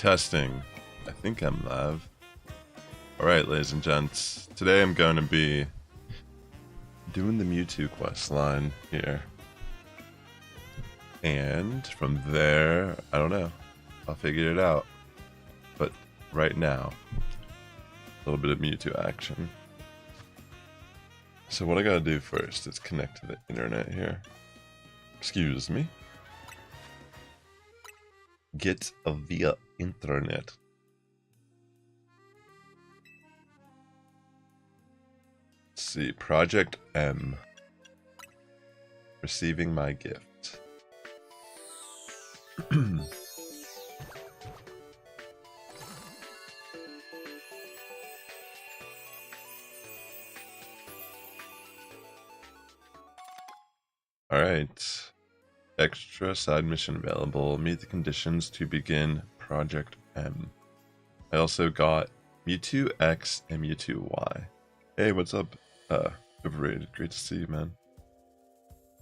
Testing. I think I'm live. Alright, ladies and gents. Today I'm going to be doing the Mewtwo quest line here. And from there, I don't know. I'll figure it out. But right now, a little bit of Mewtwo action. So what I gotta do first is connect to the internet here. Excuse me. Get via internet. Let's see, Project M. Receiving my gift. Alright. Extra side mission available. Meet the conditions to begin Project M. I also got Mewtwo X and Mewtwo Y. Hey, what's up? Overrated. Great to see you, man.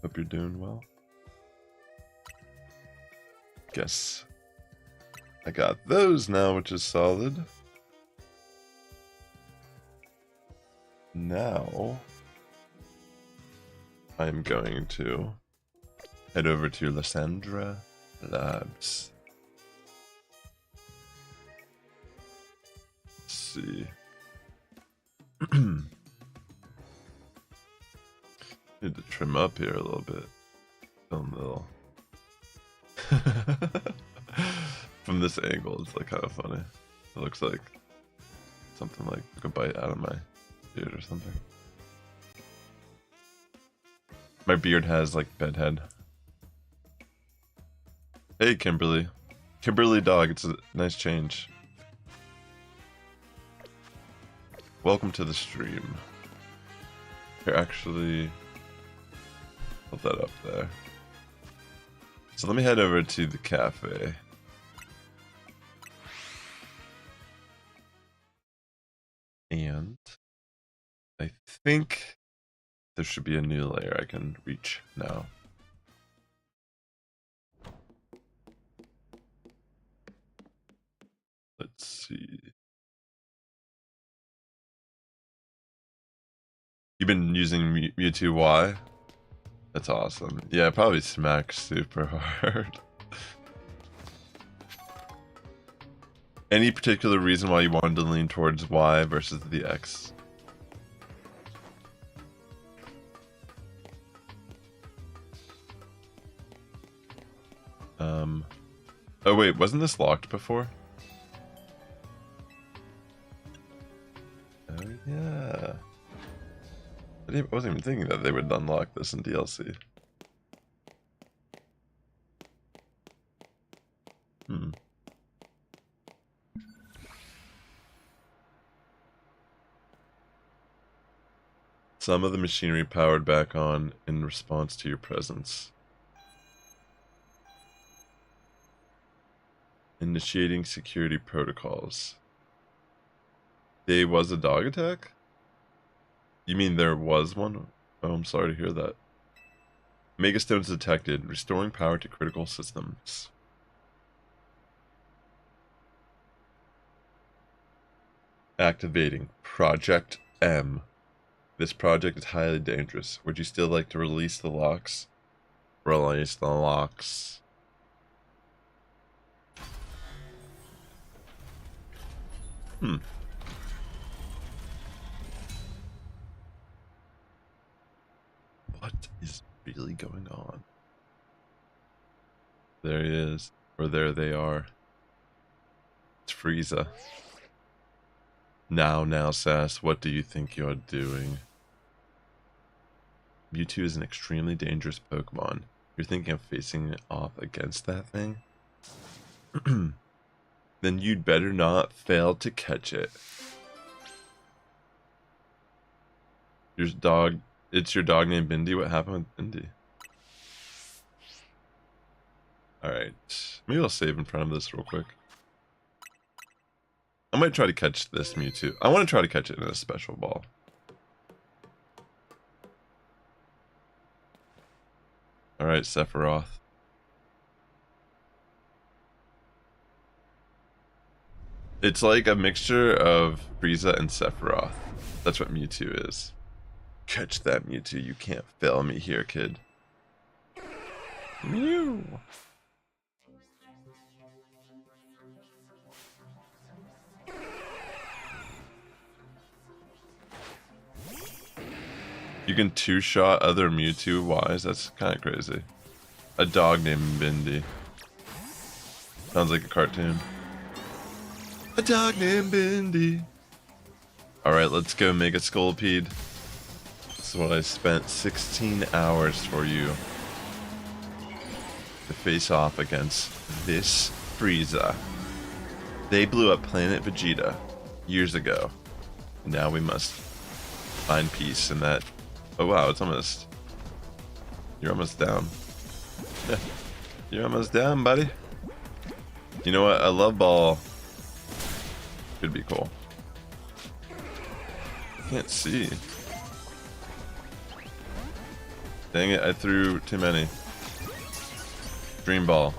Hope you're doing well. Guess I got those now, which is solid. Now I'm going to head over to Lysandra Labs. Let's see. Need to trim up here a little bit. Film a little. From this angle, it's like kind of funny. It looks like something like a bite out of my beard or something. My beard has like bedhead. Hey, Kimberly. Kimberly dog, it's a nice change. Welcome to the stream. Here, actually, put that up there. So let me head over to the cafe. And I think there should be a new layer I can reach now. Let's see. You've been using Mewtwo Y? That's awesome. Yeah, I probably smack super hard. Any particular reason why you wanted to lean towards Y versus the X? Oh wait, wasn't this locked before? Oh yeah. I wasn't even thinking that they would unlock this in DLC. Some of the machinery powered back on in response to your presence. Initiating security protocols. There was a dog attack? You mean there was one? Oh, I'm sorry to hear that. Megastones detected. Restoring power to critical systems. Activating Project M. This project is highly dangerous. Would you still like to release the locks? Release the locks. What is really going on? There he is. Or there they are. It's Frieza. Now, Sass, what do you think you're doing? Mewtwo is an extremely dangerous Pokemon. You're thinking of facing it off against that thing? Then you'd better not fail to catch it. It's your dog named Bindi? What happened with Bindi? Alright. Maybe I'll save in front of this real quick. I might try to catch this Mewtwo. I want to try to catch it in a special ball. Alright, Sephiroth. It's like a mixture of Frieza and Sephiroth. That's what Mewtwo is. Catch that, Mewtwo. You can't fail me here, kid. Mew. You can two-shot other Mewtwo Ys? That's kind of crazy. A dog named Bindi. Sounds like a cartoon. A dog named Bindi. Alright, let's go Mega Scolipede. This is what I spent 16 hours for you. To face off against this Frieza. They blew up Planet Vegeta years ago. Now we must find peace in that. Oh wow, it's almost... You're almost down. You're almost down, buddy. You know what? A love ball could be cool. Can't see. Dang it, I threw too many. Dream ball.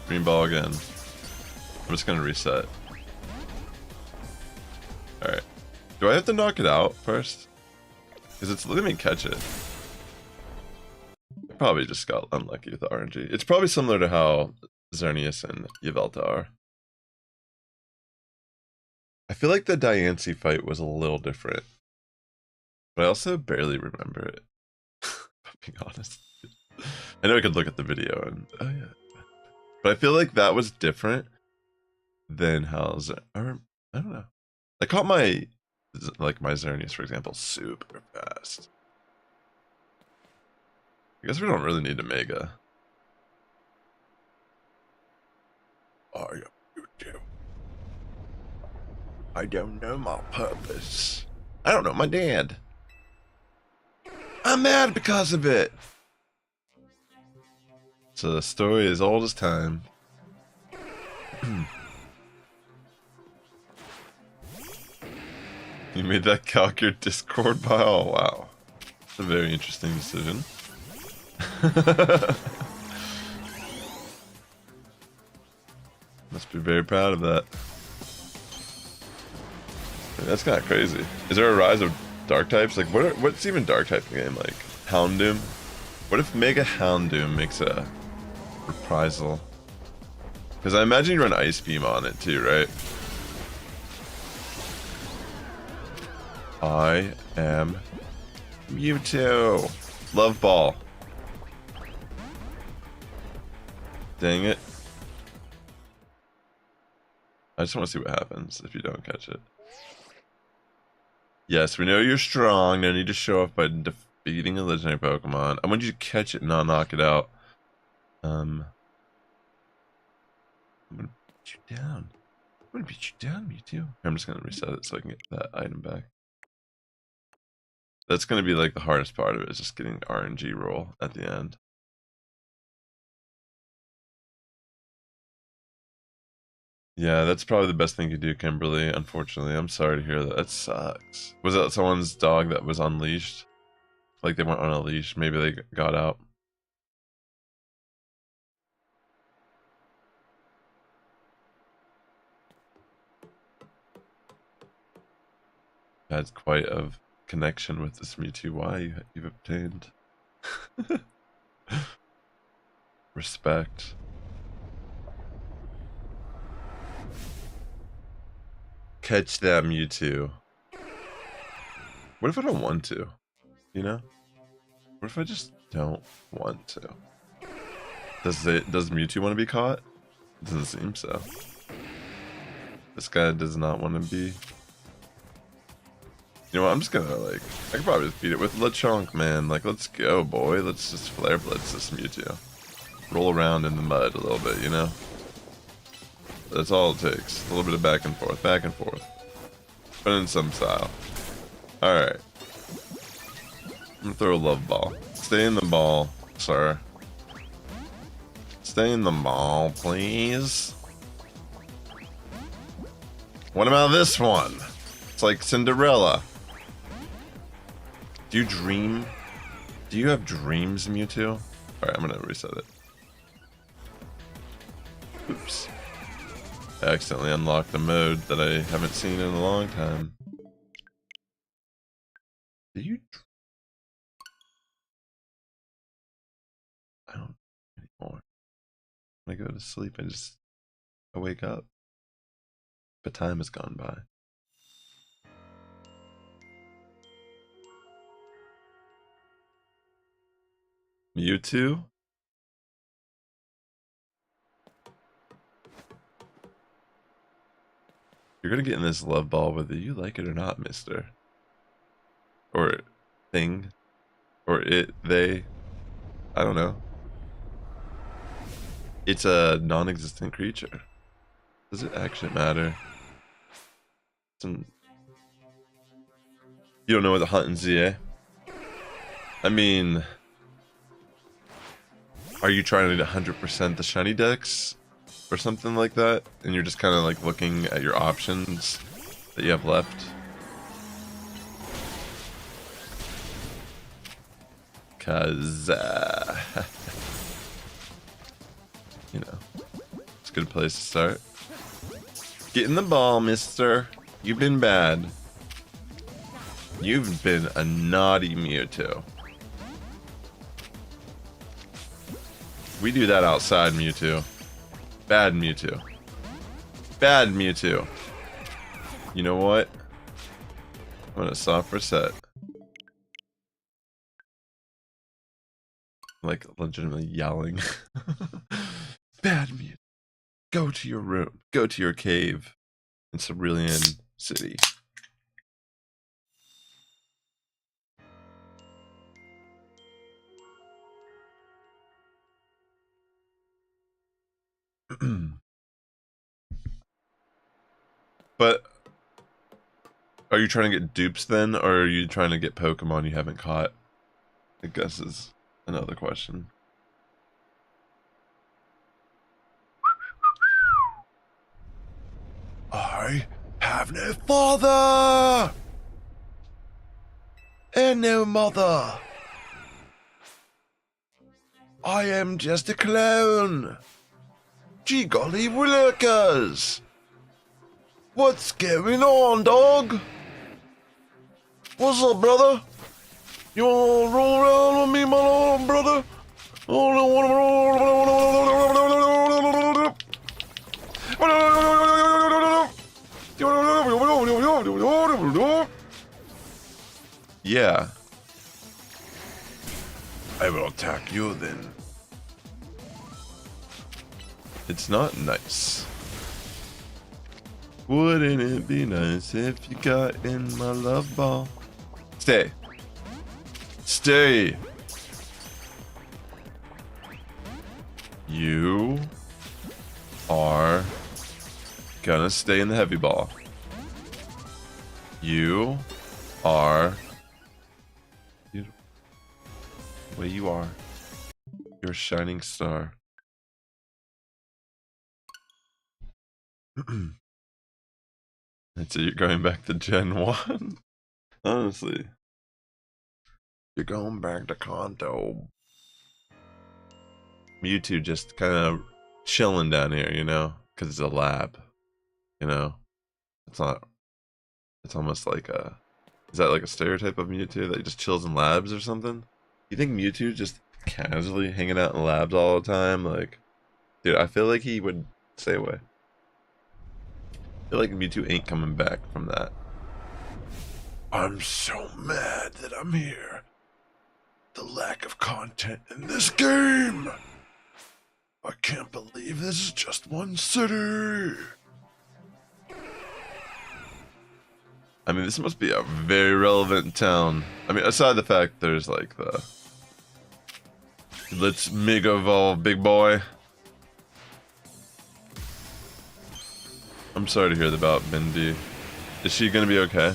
Dream ball again. I'm just gonna reset. Alright. Do I have to knock it out first? Because it's letting me catch it. I probably just got unlucky with the RNG. It's probably similar to how Xerneas and Yvelta are. I feel like the Diancie fight was a little different. But I also barely remember it. If I'm being honest. I know I could look at the video and... Oh yeah. But I feel like that was different than how... I don't know. I caught my... Like my Xerneas, for example, super fast. I guess we don't really need a Mega. Oh, yeah, you do. I don't know my purpose. I don't know my dad. I'm mad because of it. So the story is old as time. You made that calc your Discord bio? Oh, wow. It's a very interesting decision. Must be very proud of that. That's kind of crazy. Is there a rise of dark types? Like, what's even dark type in the game? Like, Houndoom? What if Mega Houndoom makes a reprisal? Because I imagine you run Ice Beam on it too, right? I am Mewtwo. Love Ball. Dang it. I just want to see what happens if you don't catch it. Yes, we know you're strong. No need to show off by defeating a legendary Pokemon. I want you to catch it and not knock it out. I'm gonna beat you down. I'm gonna beat you down, Mewtwo. I'm just gonna reset it so I can get that item back. That's gonna be like the hardest part of it, is just getting RNG roll at the end. Yeah, that's probably the best thing you could do, Kimberly. Unfortunately, I'm sorry to hear that. That sucks. Was that someone's dog that was unleashed? Like they weren't on a leash. Maybe they got out. Had quite a connection with this Mewtwo Y you've obtained. Respect. Catch that Mewtwo. What if I don't want to? You know? What if I just don't want to? Does Mewtwo want to be caught? Doesn't seem so. This guy does not want to be. You know what? I'm just gonna like. I could probably just beat it with Lechonk, man. Like, let's go, boy. Let's just flare blitz this Mewtwo. Roll around in the mud a little bit, you know? That's all it takes. A little bit of back and forth, but in some style. Alright. I'm gonna throw a love ball. Stay in the ball, sir. Stay in the ball, please. What about this one? It's like Cinderella. Do you dream? Do you have dreams, Mewtwo? Alright, I'm gonna reset it. Oops. I accidentally unlocked a mode that I haven't seen in a long time. Did you? I don't anymore. When I go to sleep, I wake up. But time has gone by. Mewtwo? You're gonna get in this love ball whether you like it or not, mister. Or thing. Or it, they. I don't know. It's a non-existent creature. Does it actually matter? You don't know what the hunting ZA? I mean, are you trying to 100% the shiny decks or something like that? And you're just kind of like looking at your options that you have left? Cause, you know, it's a good place to start. Get in the ball, mister. You've been bad. You've been a naughty Mewtwo. We do that outside, Mewtwo. Bad Mewtwo. Bad Mewtwo. You know what? I'm gonna soft reset. Like legitimately yelling. Bad Mewtwo. Go to your room. Go to your cave in Cerulean City. But are you trying to get dupes then, or are you trying to get Pokemon you haven't caught? I guess is another question. I have no father and no mother. I am just a clone. Gee golly willikers. What's going on, dog? What's up, brother? You wanna roll around with me, my little brother? Yeah. I will attack you then. It's not nice. Wouldn't it be nice if you got in my love ball? Stay. Stay. You are gonna stay in the heavy ball. You are beautiful. The way you are. You're a shining star. And so you're going back to Gen 1? Honestly. You're going back to Kanto. Mewtwo just kind of chilling down here, you know? Because it's a lab. You know? It's not... It's almost like a... Is that like a stereotype of Mewtwo? That he just chills in labs or something? You think Mewtwo just casually hanging out in labs all the time? Like... Dude, I feel like he would stay away. I feel like Mewtwo ain't coming back from that. I'm so mad that I'm here. The lack of content in this game. I can't believe this is just one city. I mean, this must be a very relevant town. I mean, aside the fact there's like the... Let's mega evolve, big boy. I'm sorry to hear about Mindy. Is she gonna be okay?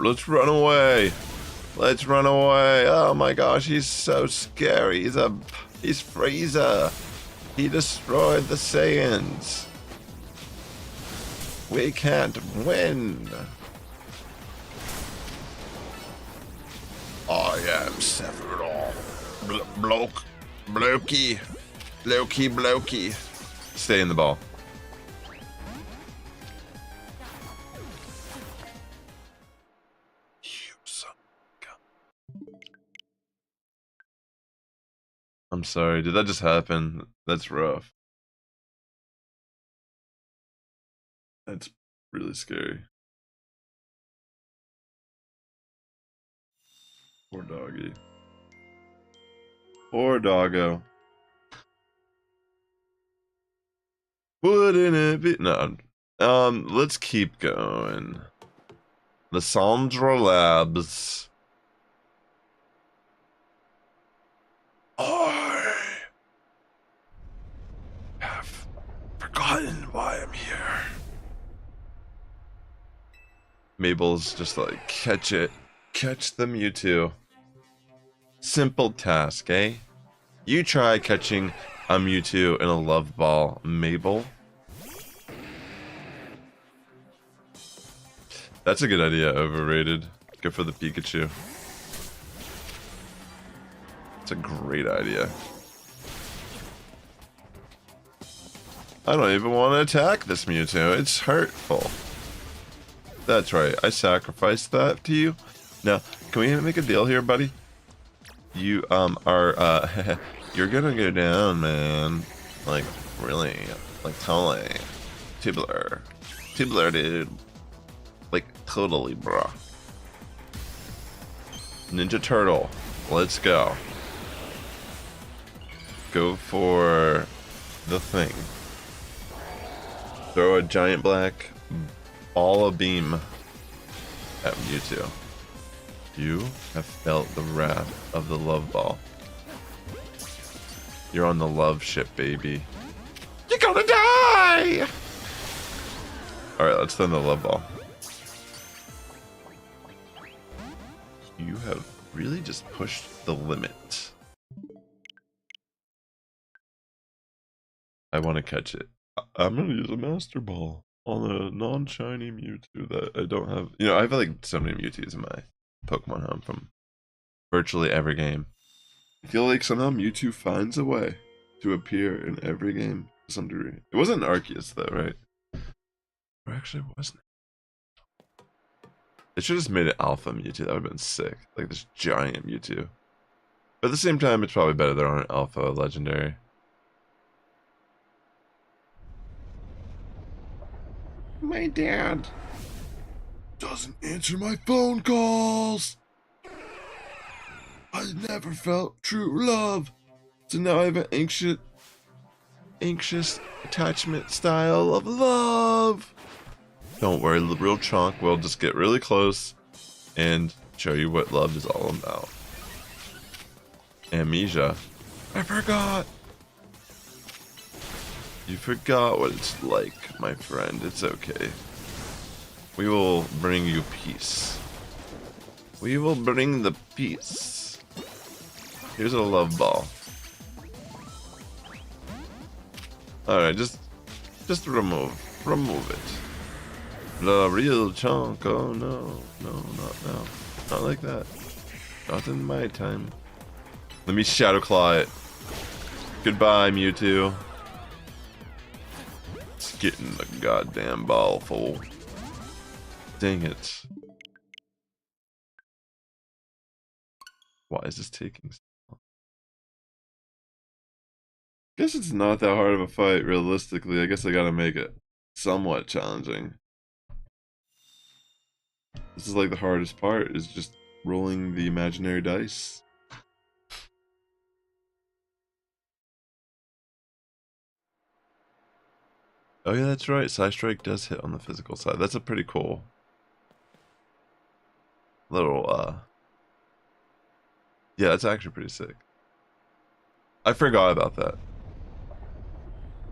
Let's run away. Let's run away. Oh my gosh, he's so scary. He's Frieza. He destroyed the Saiyans. We can't win. I am Sephiroth. Blokey. Stay in the ball. You son of a gun. I'm sorry, did that just happen? That's rough. That's really scary. Poor doggy. Poor doggo. Wouldn't it be? No. Let's keep going. Lysandra Labs. I have forgotten why I'm here. Mabel's just like, catch it. Catch the Mewtwo. Simple task, eh? You try catching a Mewtwo in a love ball, Mabel. That's a good idea, overrated. Go for the Pikachu. It's a great idea. I don't even want to attack this Mewtwo. It's hurtful. That's right. I sacrificed that to you. Now, can we make a deal here, buddy? You are you're gonna go down, man. Like really, like totally. Tubular, dude. Like totally, bro. Ninja Turtle. Let's go. Go for the thing. Throw a giant black ball of beam at Mewtwo. You have felt the wrath of the love ball. You're on the love ship, baby. You're gonna die! Alright, let's send the love ball. You have really just pushed the limit. I want to catch it. I'm gonna use a Master Ball on a non-shiny Mewtwo that I don't have. You know, I have like so many Mewtwo's in my Pokemon home from virtually every game. I feel like somehow Mewtwo finds a way to appear in every game to some degree. It wasn't Arceus though, right? Or actually wasn't it? They should have just made it Alpha Mewtwo. That would have been sick. Like this giant Mewtwo. But at the same time, it's probably better they're on an Alpha Legendary. My dad doesn't answer my phone calls. I never felt true love, so now I have an anxious attachment style of love. Don't worry, the real chunk will just get really close and show you what love is all about. Amnesia. I forgot. You forgot what it's like, my friend. It's okay. We will bring you peace. We will bring the peace. Here's a love ball. Alright, just remove it. The real chunk. Oh no, not now. Not like that. Not in my time. Let me Shadow Claw it. Goodbye, Mewtwo. It's getting the goddamn ball full. Dang it. Why is this taking so long? Guess it's not that hard of a fight, realistically. I guess I gotta make it somewhat challenging. This is like the hardest part, is just rolling the imaginary dice. Oh yeah, that's right. Psystrike does hit on the physical side. That's a pretty cool little, yeah, that's actually pretty sick. I forgot about that.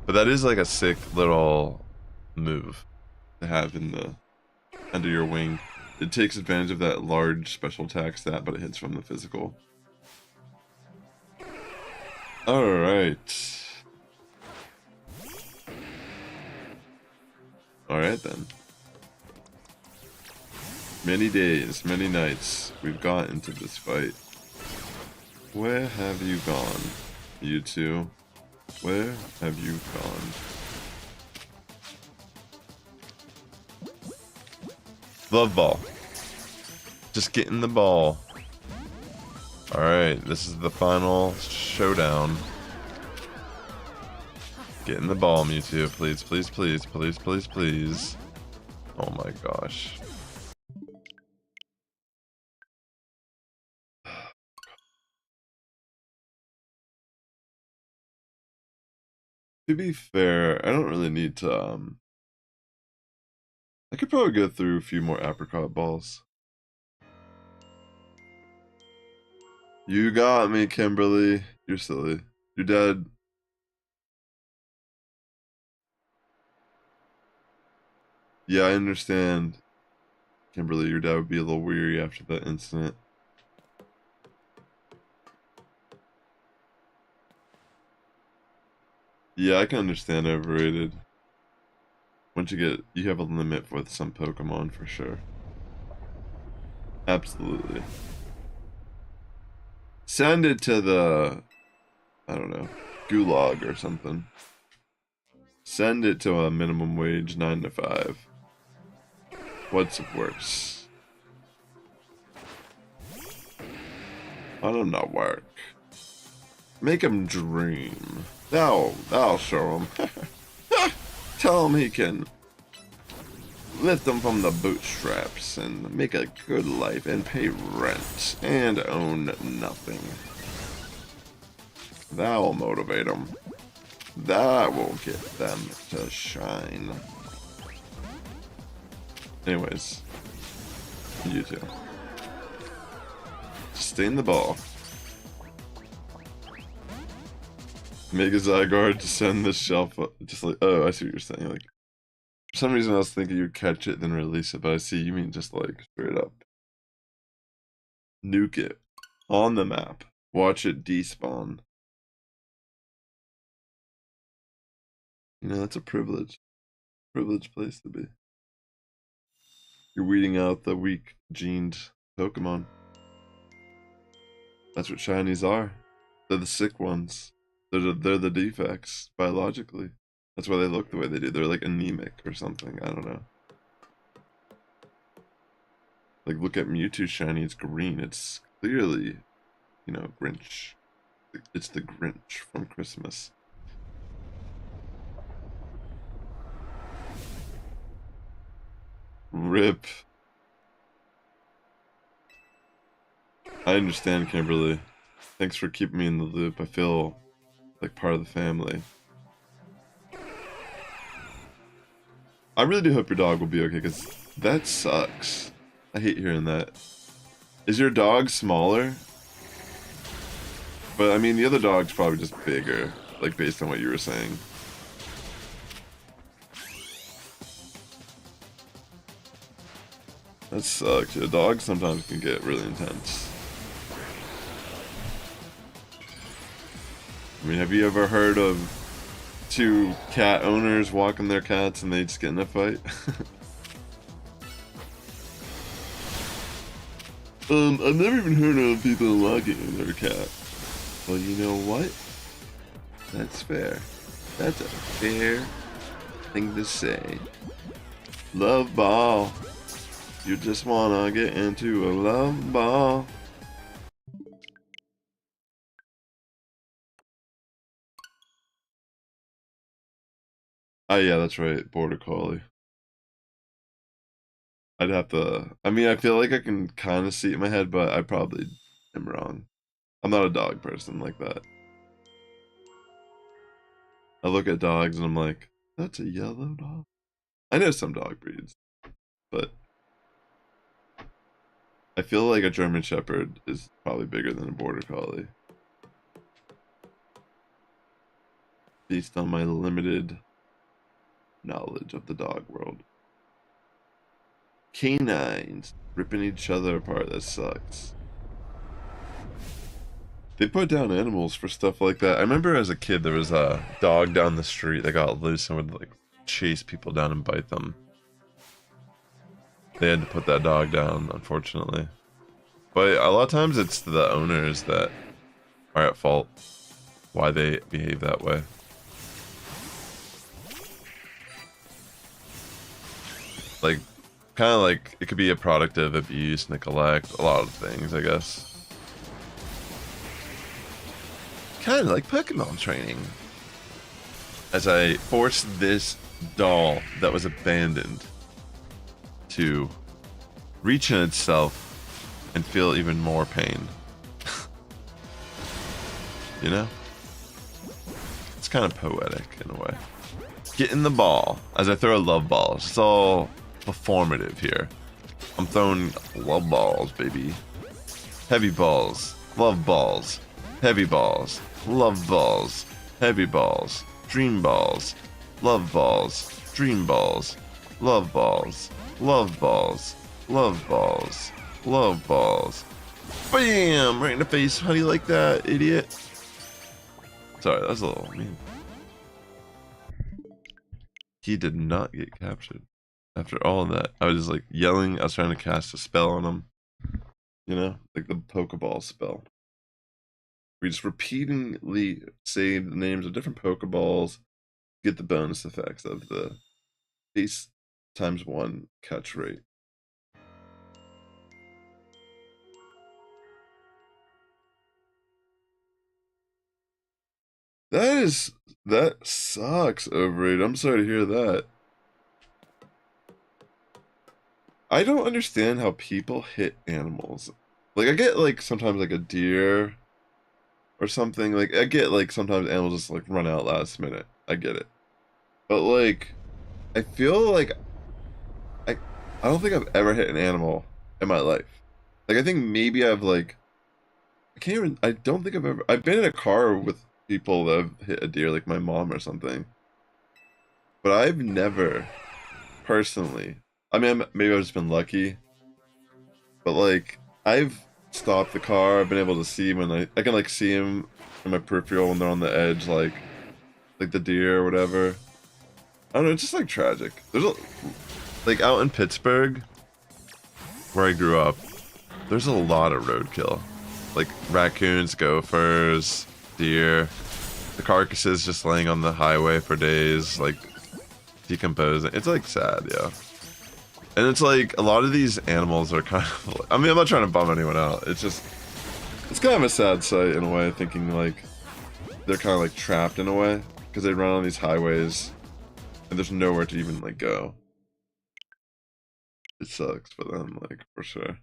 But that is like a sick little move to have in the under your wing. It takes advantage of that large special attack stat, but it hits from the physical. Alright. Alright then. Many days, many nights we've got into this fight. Where have you gone, you two? Where have you gone? Love ball. Just getting the ball. Alright, this is the final showdown. Get in the ball, Mewtwo. Please, please, please, please, please, please. Oh my gosh. To be fair, I don't really need to, I could probably go through a few more apricot balls. You got me, Kimberly. You're silly. You're dead. Yeah, I understand. Kimberly, your dad would be a little weary after that incident. Yeah, I can understand overrated. Once you have a limit with some Pokemon for sure. Absolutely. Send it to the, I don't know, gulag or something. Send it to a minimum wage 9 to 5. What's worse? I don't know, work. Make him dream. That'll show him. Tell him he can lift them from the bootstraps and make a good life and pay rent and own nothing. That will motivate them. That will get them to shine. Anyways, you two. Stay in the ball. Make a Zygarde to send the shelf up. Just like, oh, I see what you're saying. Like, for some reason I was thinking you'd catch it then release it, but I see you mean just like straight up. Nuke it. On the map. Watch it despawn. You know, that's a privilege. Privileged place to be. You're weeding out the weak-gened Pokemon. That's what shinies are. They're the sick ones. They're the defects, biologically. That's why they look the way they do. They're like anemic or something. I don't know. Like, look at Mewtwo shiny. It's green. It's clearly, you know, Grinch. It's the Grinch from Christmas. RIP. I understand, Kimberly. Thanks for keeping me in the loop. I feel like part of the family. I really do hope your dog will be okay, because that sucks. I hate hearing that. Is your dog smaller? But, I mean, the other dog's probably just bigger, like, based on what you were saying. That sucks. Yeah, dogs sometimes can get really intense. I mean, have you ever heard of two cat owners walking their cats and they just get in a fight? I've never even heard of people walking their cat. Well, you know what? That's fair. That's a fair thing to say. Love ball. You just wanna get into a love ball. Oh yeah, that's right. Border Collie. I'd have to... I mean, I feel like I can kind of see it in my head, but I probably am wrong. I'm not a dog person like that. I look at dogs and I'm like, that's a yellow dog. I know some dog breeds, but I feel like a German Shepherd is probably bigger than a Border Collie. Based on my limited knowledge of the dog world. Canines ripping each other apart, that sucks. They put down animals for stuff like that. I remember as a kid there was a dog down the street that got loose and would like chase people down and bite them. They had to put that dog down, unfortunately. But a lot of times it's the owners that are at fault, why they behave that way. Like, kind of like it could be a product of abuse, neglect, a lot of things, I guess. Kind of like Pokemon training. As I forced this doll that was abandoned to reach in itself and feel even more pain. You know? It's kind of poetic in a way. Get in the ball as I throw love balls. It's all performative here. I'm throwing love balls, baby. Heavy balls, love balls, heavy balls, love balls, heavy balls, dream balls, love balls, dream balls, love balls, love balls, love balls, love balls. Bam! Right in the face. How do you like that, idiot? Sorry, that was a little mean. He did not get captured. After all of that, I was just like yelling. I was trying to cast a spell on him. You know, like the Pokeball spell. We just repeatedly say the names of different Pokeballs, get the bonus effects of the base ×1 catch rate. That sucks, Overrated. I'm sorry to hear that. I don't understand how people hit animals. Like, I get, like, sometimes, like, a deer or something. Like, I get, like, sometimes animals just, like, run out last minute. I get it. But, like, I feel like I don't think I've ever hit an animal in my life. Like, I think maybe I've, like, I don't think I've been in a car with people that have hit a deer, like my mom or something. But I've never, personally, I mean, maybe I've just been lucky. But, like, I've stopped the car, I've been able to see when I can, like, see them in my peripheral when they're on the edge, like the deer or whatever. I don't know, it's just, like, tragic. There's a, like, out in Pittsburgh, where I grew up, there's a lot of roadkill. Like, raccoons, gophers, deer. The carcasses just laying on the highway for days, like, decomposing. It's, like, sad, yeah. And it's, like, a lot of these animals are kind of, I mean, I'm not trying to bum anyone out. It's just, it's kind of a sad sight in a way, thinking, like, they're kind of, like, trapped in a way. Because they run on these highways, and there's nowhere to even, like, go. It sucks for them, like, for sure.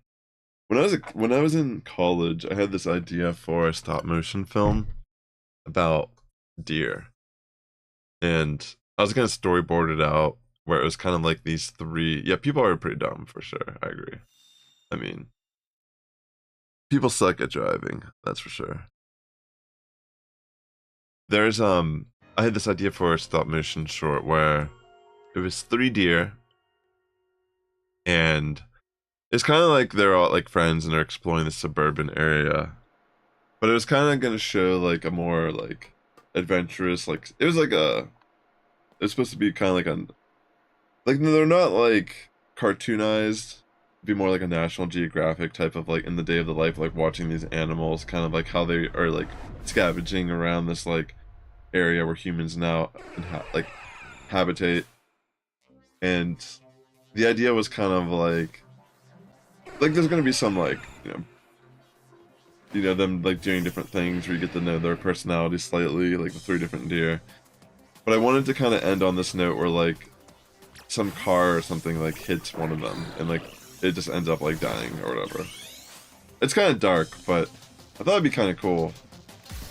When I was in college, I had this idea for a stop motion film about deer, and I was gonna storyboard it out where it was kind of like these three. Yeah, people are pretty dumb for sure. I agree. I mean, people suck at driving. That's for sure. There's I had this idea for a stop motion short where it was three deer, and it's kind of like they're all like friends and they're exploring the suburban area. But it was kind of going to show like a more like adventurous, like it was like a, it's supposed to be kind of like a, like they're not like cartoonized, it'd be more like a National Geographic type of like in the day of the life, like watching these animals, kind of like how they are like scavenging around this like area where humans now like habitate. And the idea was kind of like there's gonna be some like you know them like doing different things where you get to know their personality slightly, like the three different deer. But I wanted to kind of end on this note where like some car or something like hits one of them and like it just ends up like dying or whatever. It's kind of dark, but I thought it'd be kind of cool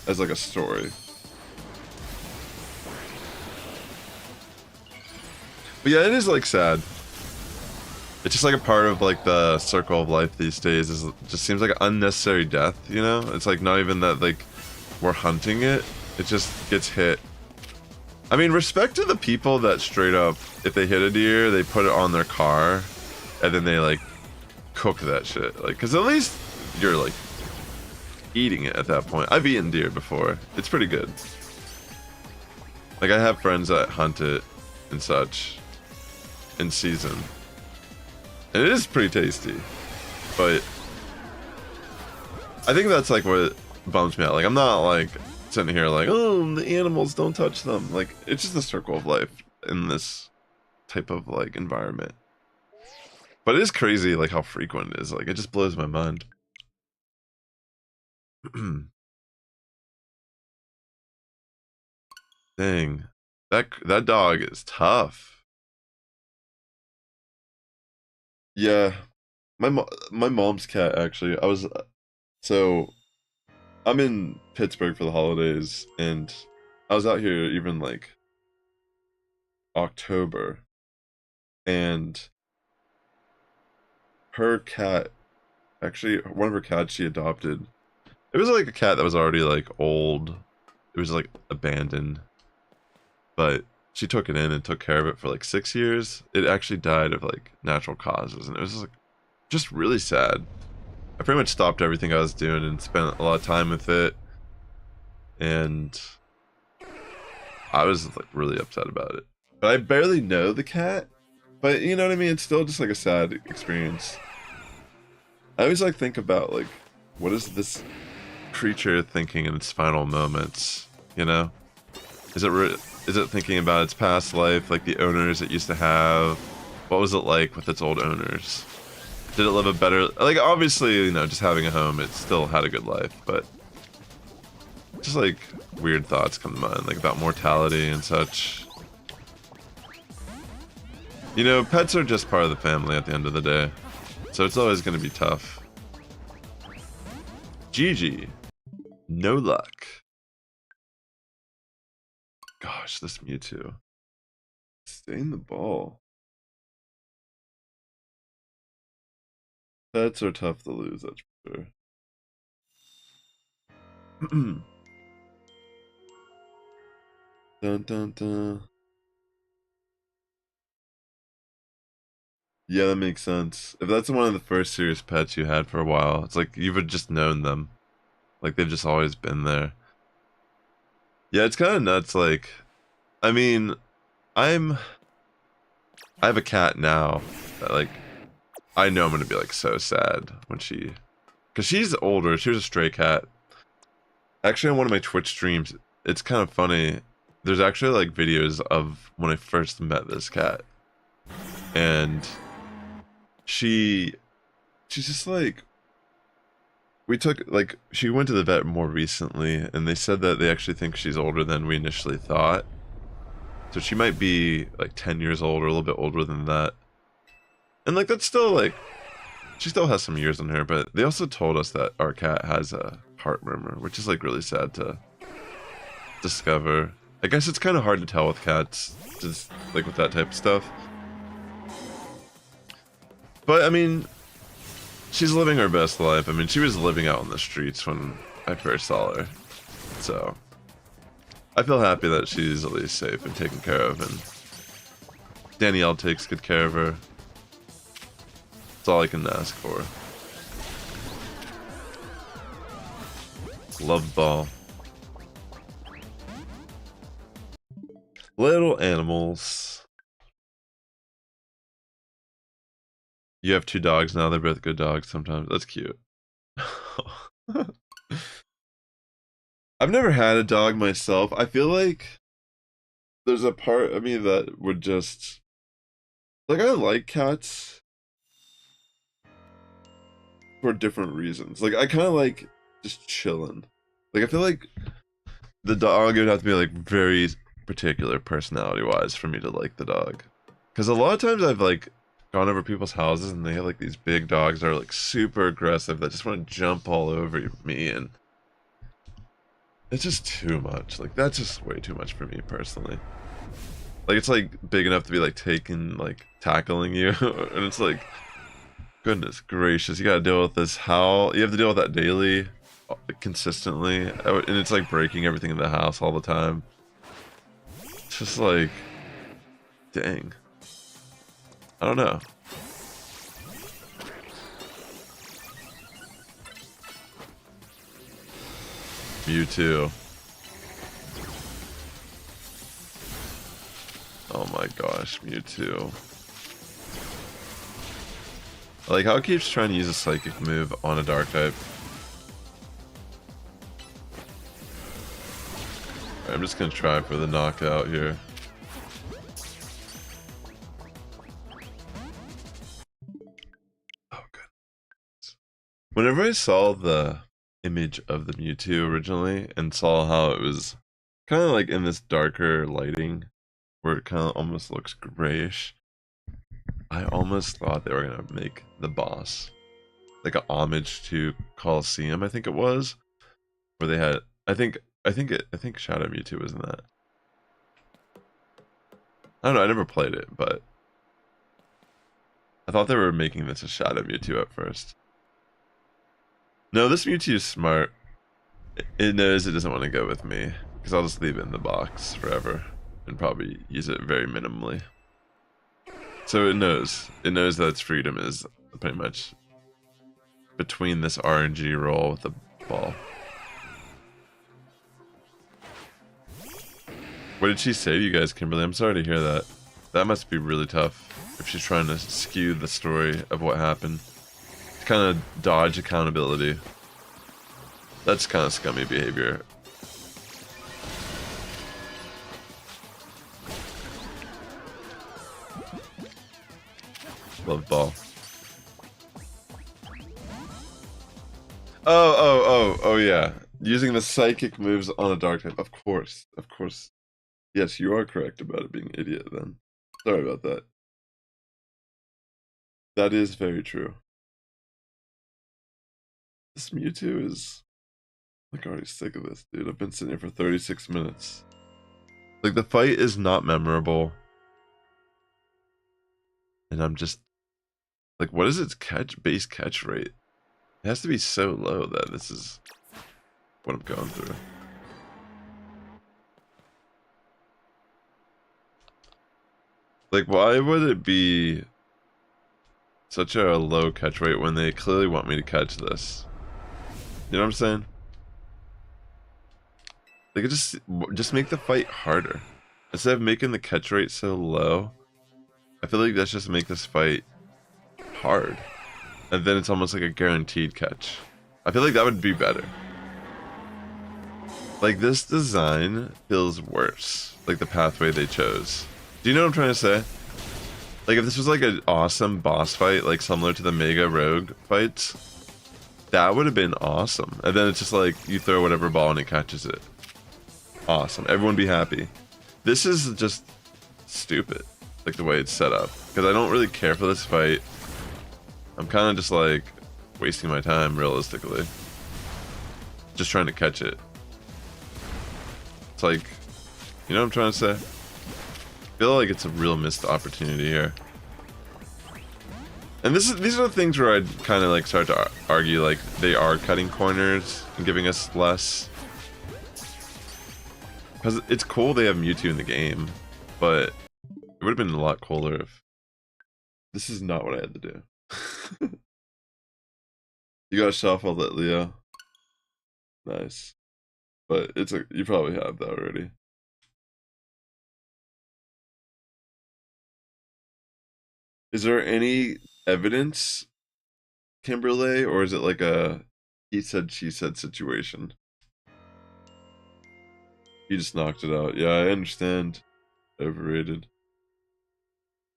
as like a story. But yeah, it is like sad. It's just like a part of like the circle of life these days. Is just seems like an unnecessary death, you know? It's like not even that like we're hunting it. It just gets hit. I mean, respect to the people that straight up, if they hit a deer, they put it on their car, and then they like cook that shit. Like, because at least you're like eating it at that point. I've eaten deer before. It's pretty good. Like I have friends that hunt it and such in season. And it is pretty tasty, but I think that's like what bums me out. Like, I'm not like sitting here like, oh, the animals, don't touch them. Like, it's just the circle of life in this type of like environment. But it is crazy like how frequent it is. Like, it just blows my mind. Dang, that dog is tough. Yeah, my mom's cat actually. So I'm in Pittsburgh for the holidays, and I was out here even like October, and her cat, actually one of her cats she adopted. It was like a cat that was already like old. It was like abandoned, but she took it in and took care of it for like 6 years. It actually died of like natural causes, and it was like just really sad. I pretty much stopped everything I was doing and spent a lot of time with it, and I was like really upset about it. But I barely know the cat, but you know what I mean? It's still just like a sad experience. I always like think about like, what is this creature thinking in its final moments, you know? Is it thinking about its past life, like the owners it used to have? What was it like with its old owners? Did it live a better, like obviously, you know, just having a home, it still had a good life, but just like weird thoughts come to mind, like about mortality and such. You know, pets are just part of the family at the end of the day, so it's always going to be tough. GG. No luck. Gosh, this Mewtwo. Stain the ball. Pets are tough to lose, that's for sure. Dun dun dun. Yeah, that makes sense. If that's one of the first serious pets you had for a while, it's like you've just known them. Like they've just always been there. Yeah, it's kind of nuts. Like, I mean, I have a cat now that like, I know I'm gonna be like so sad when cause she's older, she was a stray cat. Actually, on one of my Twitch streams, it's kind of funny. There's actually like videos of when I first met this cat. And she's just like, she went to the vet more recently, and they said that they actually think she's older than we initially thought. So she might be like 10 years old or a little bit older than that. And like, that's still like, she still has some years on her, but they also told us that our cat has a heart murmur, which is like really sad to discover. I guess it's kind of hard to tell with cats, just like with that type of stuff. But I mean, she's living her best life. I mean, she was living out on the streets when I first saw her. So I feel happy that she's at least safe and taken care of, and Danielle takes good care of her. That's all I can ask for. Love ball. Little animals. You have 2 dogs now, they're both good dogs sometimes. That's cute. I've never had a dog myself. I feel like there's a part of me that would just... Like, I like cats for different reasons. Like, I kind of like just chilling. Like, I feel like the dog would have to be, like, very particular personality-wise for me to like the dog. Because a lot of times I've, like, gone over people's houses and they have, like, these big dogs that are, like, super aggressive that just want to jump all over me, and it's just too much. Like, that's just way too much for me, personally. Like, it's, like, big enough to be, like, tackling you, and it's like, goodness gracious, you gotta deal with this howl. You have to deal with that daily, consistently, and it's, like, breaking everything in the house all the time. It's just, like, dang. I don't know. Mewtwo. Oh my gosh, Mewtwo. I like how it keeps trying to use a psychic move on a dark type. I'm just gonna try for the knockout here. Oh, good. Whenever I saw the image of the Mewtwo originally and saw how it was kind of like in this darker lighting where it kind of almost looks grayish, I almost thought they were gonna make the boss like a homage to Coliseum, I think it was, where they had I think Shadow Mewtwo was in that. I don't know, I never played it, but I thought they were making this a Shadow Mewtwo at first. No, this Mewtwo is smart. It knows it doesn't want to go with me, because I'll just leave it in the box forever and probably use it very minimally. So it knows that its freedom is pretty much between this RNG roll with the ball. What did she say to you guys, Kimberly? I'm sorry to hear that. That must be really tough if she's trying to skew the story of what happened. To kind of dodge accountability. That's kind of scummy behavior. Love ball. Oh yeah. Using the psychic moves on a dark type. Of course. Yes, you are correct about it being an idiot then. Sorry about that. That is very true. This Mewtwo is... like, already sick of this, dude. I've been sitting here for 36 minutes. Like, the fight is not memorable. And I'm just... like, what is its base catch rate? It has to be so low that this is what I'm going through. Like, why would it be such a low catch rate when they clearly want me to catch this? You know what I'm saying? They could just make the fight harder. Instead of making the catch rate so low, I feel like that's just make this fight hard. And then it's almost like a guaranteed catch. I feel like that would be better. Like, this design feels worse. Like the pathway they chose. Do you know what I'm trying to say? Like, if this was like an awesome boss fight, like similar to the Mega Rogue fights, that would have been awesome. And then it's just like, you throw whatever ball and it catches it. Awesome. Everyone be happy. This is just stupid, like the way it's set up. Because I don't really care for this fight. I'm kind of just like wasting my time, realistically. Just trying to catch it. It's like, you know what I'm trying to say? I feel like it's a real missed opportunity here. And these are the things where I'd kind of like start to argue like they are cutting corners and giving us less. Because it's cool they have Mewtwo in the game, but it would have been a lot cooler if... this is not what I had to do. You got a shuffle that, Leo. Nice. But it's a... you probably have that already. Is there any evidence, Kimberly, or is it like a he said, she said situation? He just knocked it out. Yeah, I understand. Overrated.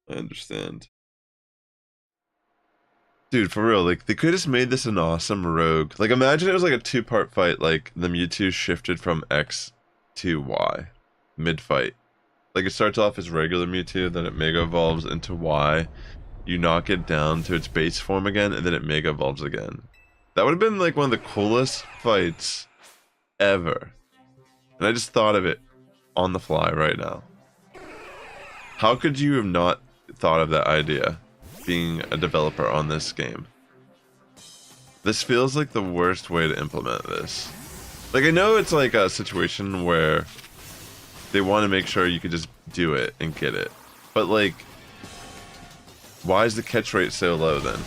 I understand. Dude, for real, like, they could have just made this an awesome rogue. Like, imagine it was like a two-part fight, like, the Mewtwo shifted from X to Y, mid-fight. Like, it starts off as regular Mewtwo, then it Mega Evolves into Y. You knock it down to its base form again, and then it Mega Evolves again. That would have been, like, one of the coolest fights ever. And I just thought of it on the fly right now. How could you have not thought of that idea, being a developer on this game? This feels like the worst way to implement this. Like, I know it's like a situation where they want to make sure you could just do it and get it. But, like, why is the catch rate so low then?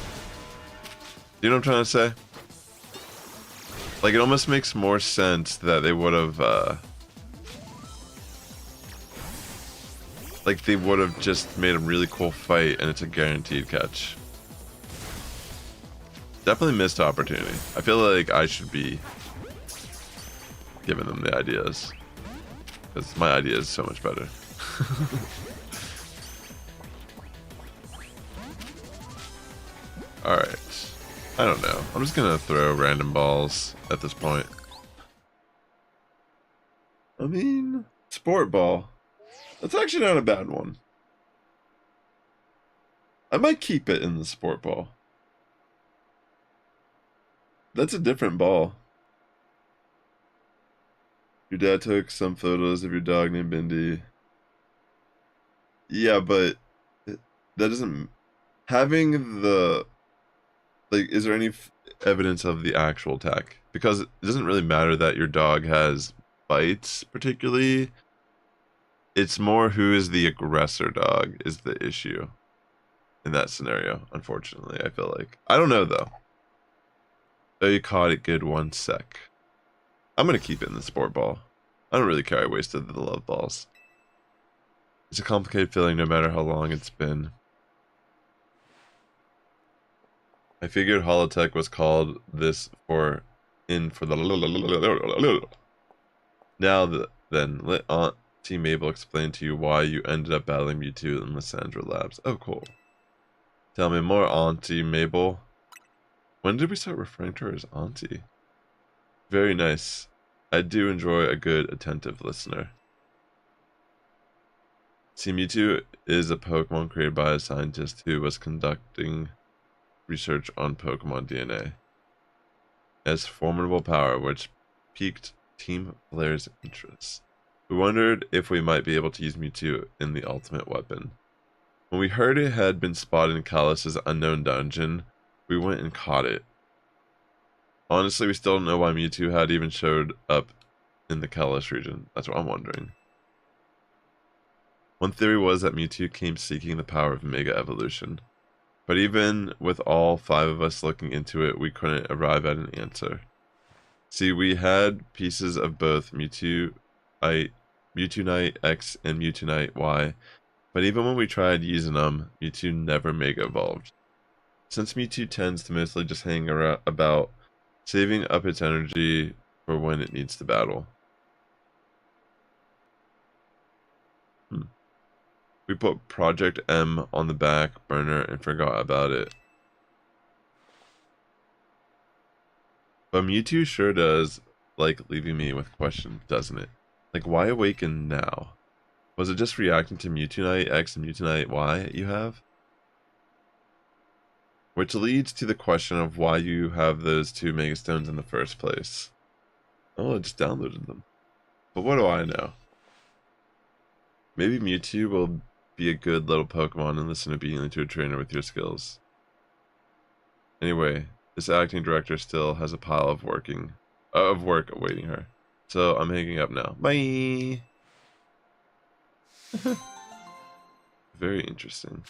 You know what I'm trying to say? Like, it almost makes more sense that they would have, like, they would have just made a really cool fight and it's a guaranteed catch. Definitely missed opportunity. I feel like I should be giving them the ideas. Because my idea is so much better. Alright. I don't know. I'm just gonna throw random balls at this point. I mean, sport ball. That's actually not a bad one. I might keep it in the sport ball. That's a different ball. Your dad took some photos of your dog named Bindi. Yeah, but that doesn't... Having the... Like, is there any evidence of the actual tech? Because it doesn't really matter that your dog has bites, particularly. It's more who is the aggressor dog is the issue in that scenario, unfortunately, I feel like. I don't know, though. Oh, you caught it good 1 sec. I'm going to keep it in the sport ball. I don't really care I wasted the love balls. It's a complicated feeling no matter how long it's been. I figured Holotech was called this for the... Now then, let Auntie Mabel explain to you why you ended up battling Mewtwo in Lysandra Labs. Oh, cool. Tell me more, Auntie Mabel. When did we start referring to her as Auntie? Very nice. I do enjoy a good, attentive listener. See, Mewtwo is a Pokemon created by a scientist who was conducting research on Pokemon DNA. It has formidable power, which piqued Team Blair's interest. We wondered if we might be able to use Mewtwo in the ultimate weapon. When we heard it had been spotted in Kalos' unknown dungeon, we went and caught it. Honestly, we still don't know why Mewtwo had even showed up in the Kalos region. That's what I'm wondering. One theory was that Mewtwo came seeking the power of Mega Evolution. But even with all 5 of us looking into it, we couldn't arrive at an answer. See, we had pieces of both Mewtwo Knight X and Mewtwo Knight Y, but even when we tried using them, Mewtwo never Mega Evolved. Since Mewtwo tends to mostly just hang around about, saving up its energy for when it needs to battle. We put Project M on the back burner and forgot about it. But Mewtwo sure does like leaving me with questions, doesn't it? Like, why awaken now? Was it just reacting to Mewtwo Knight X and Mewtwo Knight Y you have? Which leads to the question of why you have those 2 Mega Stones in the first place. Oh, I just downloaded them. But what do I know? Maybe Mewtwo will be a good little Pokemon and listen obediently to a trainer with your skills. Anyway, this acting director still has a pile of work awaiting her. So I'm hanging up now. Bye! Very interesting.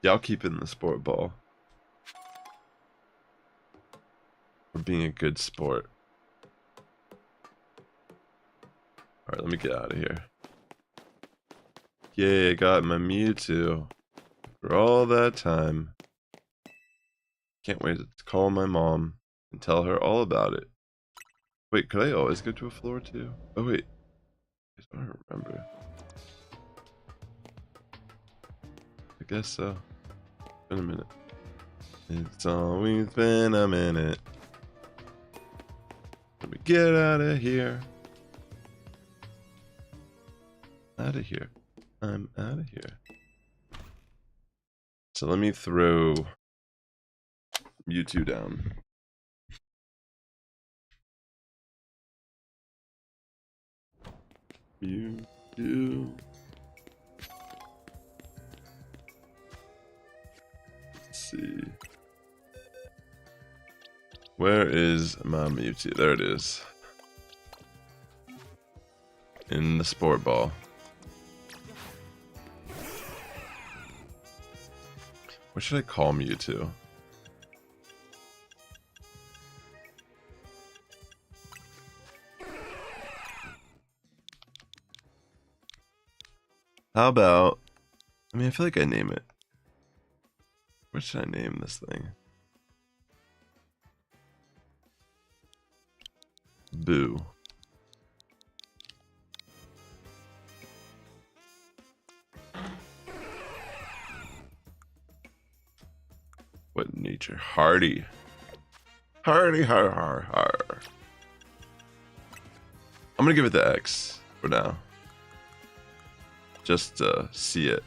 Yeah, I'll keep it in the sport ball. For being a good sport. Alright, let me get out of here. Yay, I got my Mewtwo. For all that time. Can't wait to call my mom and tell her all about it. Wait, could I always go to a floor too? Oh wait. I don't remember. I guess so. Been a minute. It's always been a minute. Let me get out of here. Out of here. I'm out of here. So let me throw Mewtwo down. Mewtwo. Let's see. Where is my Mewtwo? There it is. In the sport ball. What should I call Mewtwo? How about... I mean, I feel like I name it. What should I name this thing? Boo. What nature? Hardy. Hardy, har, har, har. I'm gonna give it the X for now. Just to see it.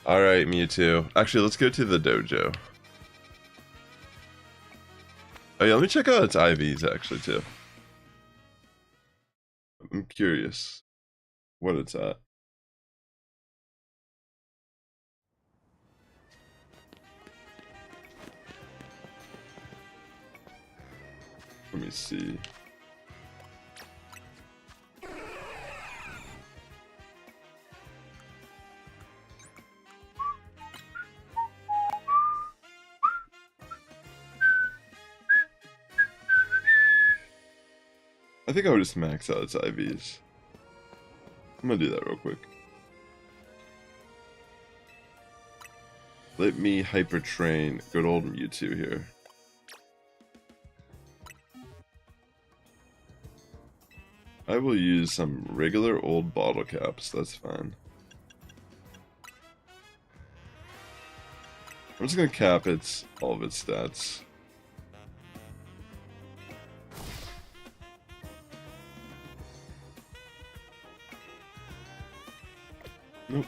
Alright, Mewtwo. Actually, let's go to the dojo. Oh yeah, let me check out its IVs actually too. I'm curious what it's at. Let me see. I think I would just max out its IVs. I'm gonna do that real quick. Let me hyper train good old Mewtwo here. I will use some regular old bottle caps, that's fine. I'm just gonna cap all of its stats. Nope.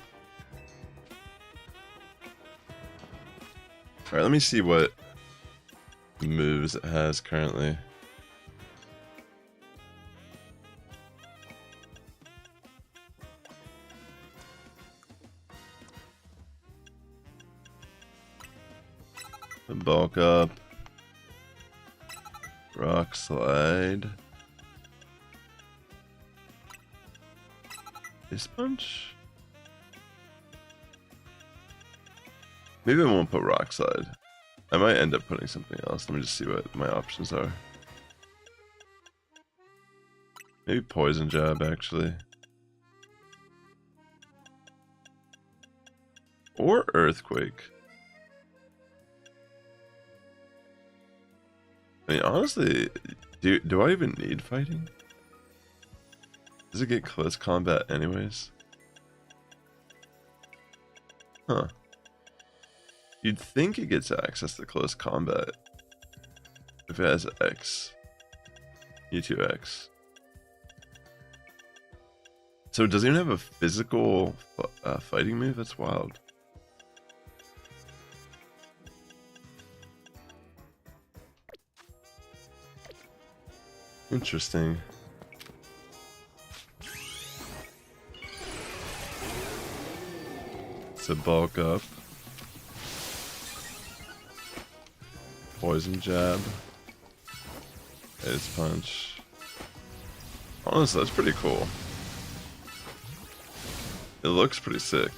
Alright, let me see what moves it has currently. Bulk up. Rock slide. Ice punch? Maybe I won't put rock slide. I might end up putting something else. Let me just see what my options are. Maybe poison jab actually. Or earthquake. I mean, honestly, do I even need fighting? Does it get close combat anyways? Huh. You'd think it gets access to close combat if it has X. Mewtwo X. So it doesn't even have a physical fighting move? That's wild. Interesting. So bulk up. Poison jab. Ice punch. Honestly, that's pretty cool. It looks pretty sick.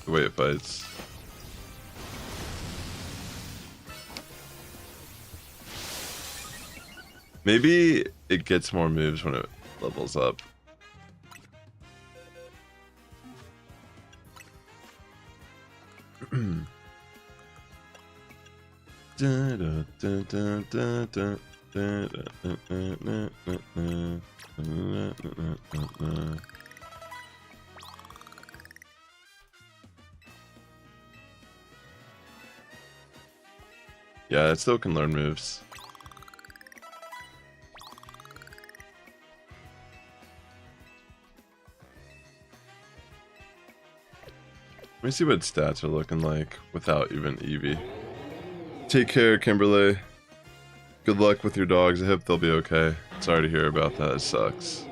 The way it fights. Maybe it gets more moves when it levels up. Yeah, it still can learn moves. Let me see what stats are looking like without even Eevee. Take care, Kimberly. Good luck with your dogs. I hope they'll be okay. Sorry to hear about that. It sucks.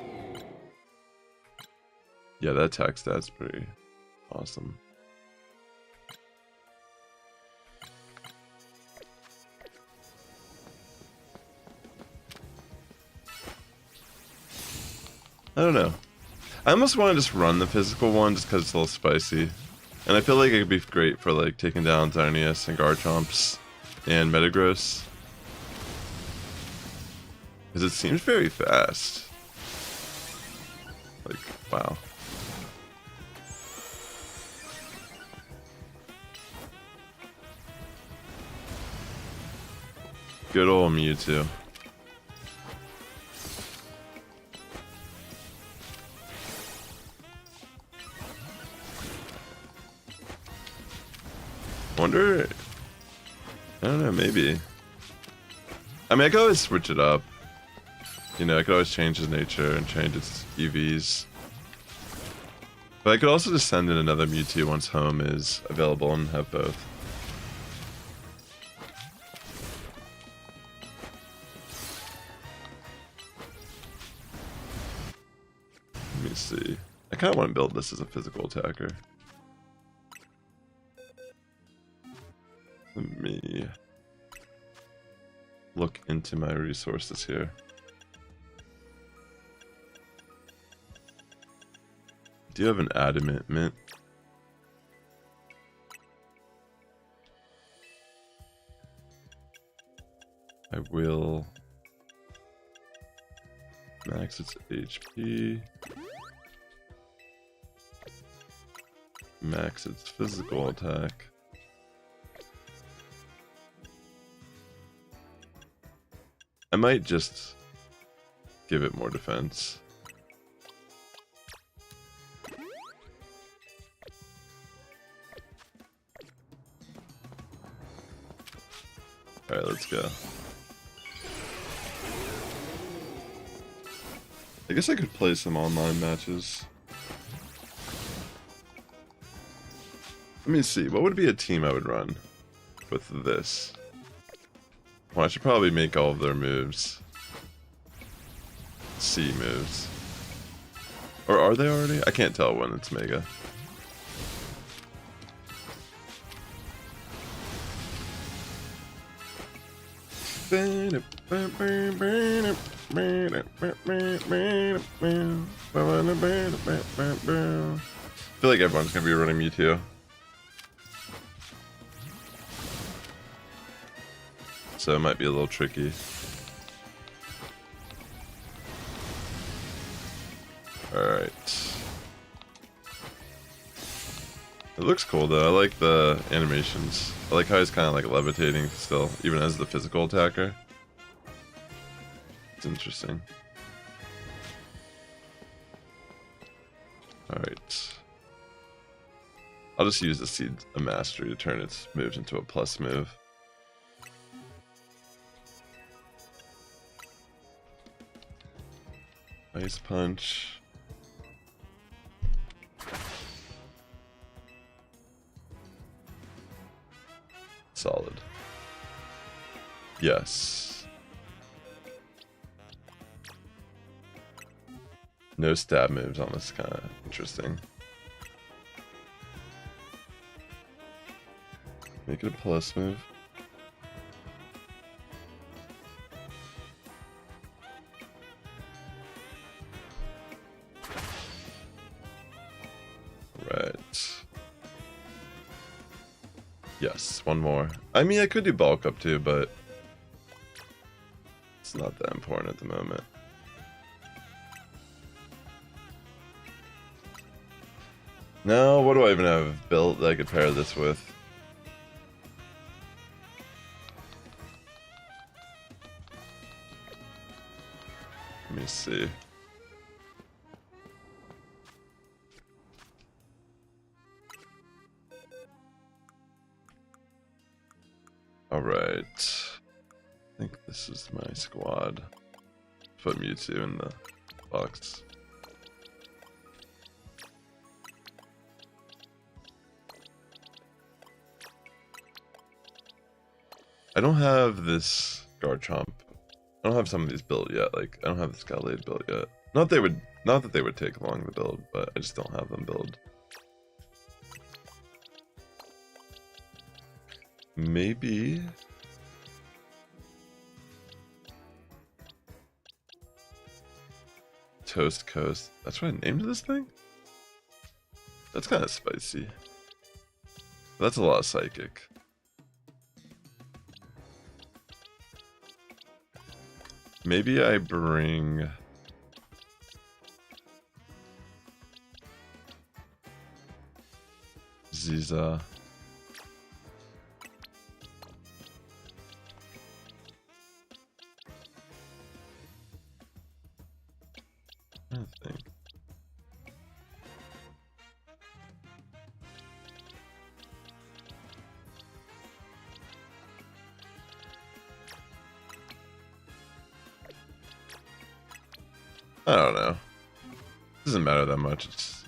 Yeah, that attack stat's pretty awesome. I don't know. I almost want to just run the physical one just because it's a little spicy. And I feel like it could be great for like taking down Xerneas and Garchomps and Metagross. Because it seems very fast. Like, wow. Good old Mewtwo. Wonder, I don't know, maybe. I mean, I could always switch it up. You know, I could always change his nature and change its EVs. But I could also just send in another Mewtwo once home is available and have both. Let me see. I kind of want to build this as a physical attacker. Let me look into my resources here. Do you have an adamant mint? I will max its HP. Max its physical attack. I might just give it more defense. Alright, let's go. I guess I could play some online matches. Let me see, what would be a team I would run with this? Well, I should probably make all of their moves C moves. Or are they already? I can't tell when it's Mega. I feel like everyone's gonna be running Mewtwo. So it might be a little tricky. Alright. It looks cool though, I like the animations. I like how he's kind of like levitating still, even as the physical attacker. It's interesting. Alright. I'll just use the Seed of Mastery to turn its moves into a plus move. Ice Punch. Solid. Yes. No stab moves on this, kind of interesting. Make it a plus move. Right. Yes, one more. I mean, I could do bulk up too, but it's not that important at the moment. Now, what do I even have built that I could pair this with? Let me see. Alright. I think this is my squad. Put Mewtwo in the box. I don't have this Garchomp. I don't have some of these built yet. Like, I don't have this Gallade built yet. Not that they would take long to build, but I just don't have them build. Maybe Toast Coast. That's what I named this thing? That's kind of spicy. That's a lot of Psychic. Maybe I bring ZA. I don't know. Doesn't matter that much. It's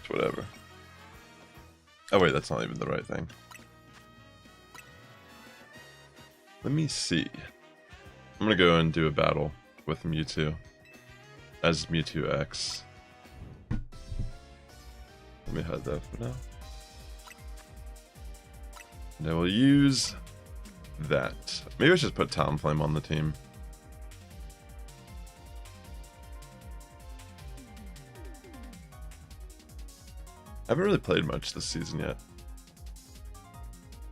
whatever. Oh wait, that's not even the right thing. Let me see. I'm gonna go and do a battle with Mewtwo as Mewtwo X. Let me hide that for now. And I will use that. Maybe I should put Talonflame on the team. I haven't really played much this season yet.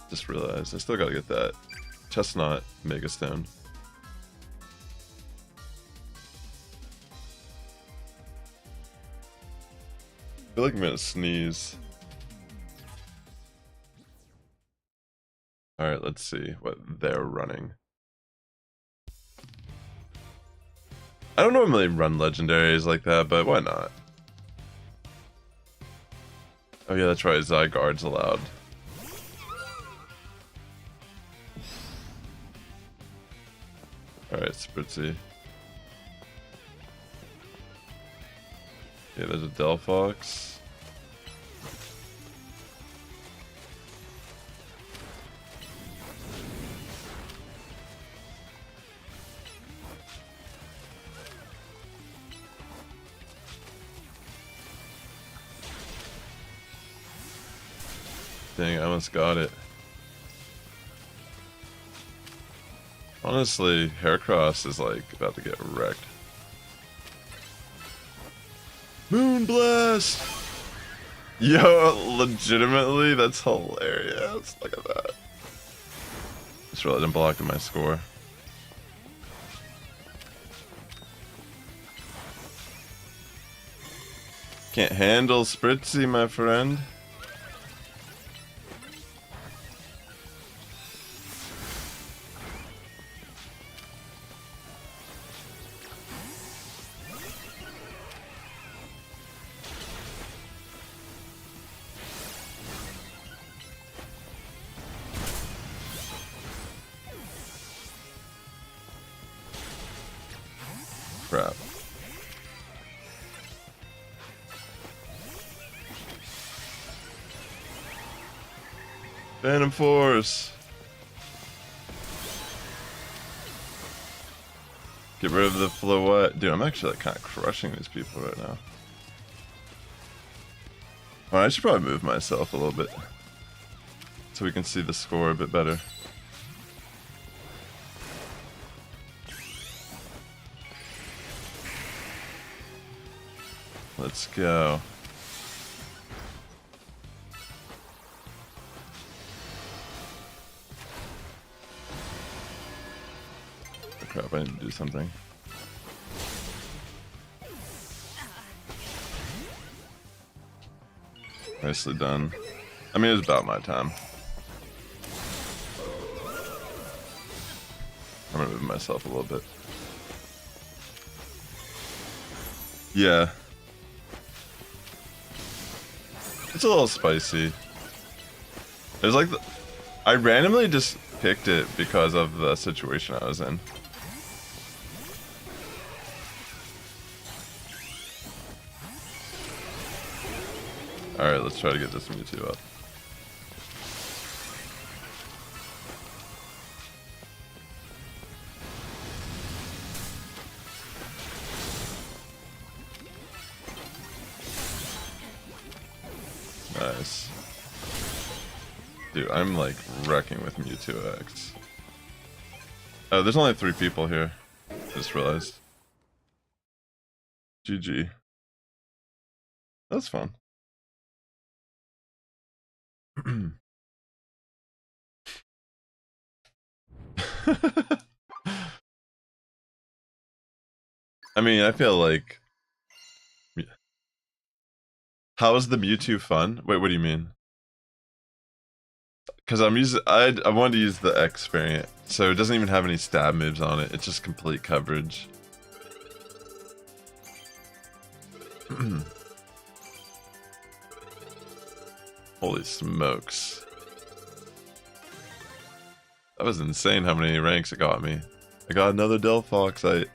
Just realized I still gotta get that Chestnut Megastone. I feel like I'm gonna sneeze. Alright, let's see what they're running. I don't normally run legendaries like that, but why not? Oh yeah, that's right, Zygarde's allowed. Alright, Spritzy. Yeah, there's a Delphox. Dang, I almost got it. Honestly, Heracross is like about to get wrecked. Moonblast! Yo, legitimately, that's hilarious. Look at that. Just realized I'm blocking my score. Can't handle Spritzy, my friend. Crap. Phantom Force. Get rid of the Floette. Dude, I'm actually like kind of crushing these people right now. Alright, I should probably move myself a little bit so we can see the score a bit better. Let's go. Oh, crap, I need to do something. Nicely done. I mean, it was about my time. I'm gonna move myself a little bit. Yeah. It's a little spicy. There's like I randomly just picked it because of the situation I was in. Alright, let's try to get this Mewtwo up. Nice. Dude, I'm like wrecking with Mewtwo X. Oh, there's only 3 people here. Just realized. GG. That's fun. I mean, I feel like... How is the Mewtwo fun? Wait, what do you mean? Because I wanted to use the X variant, so it doesn't even have any stab moves on it. It's just complete coverage. Holy smokes. That was insane how many ranks it got me. I got another Delphoxite.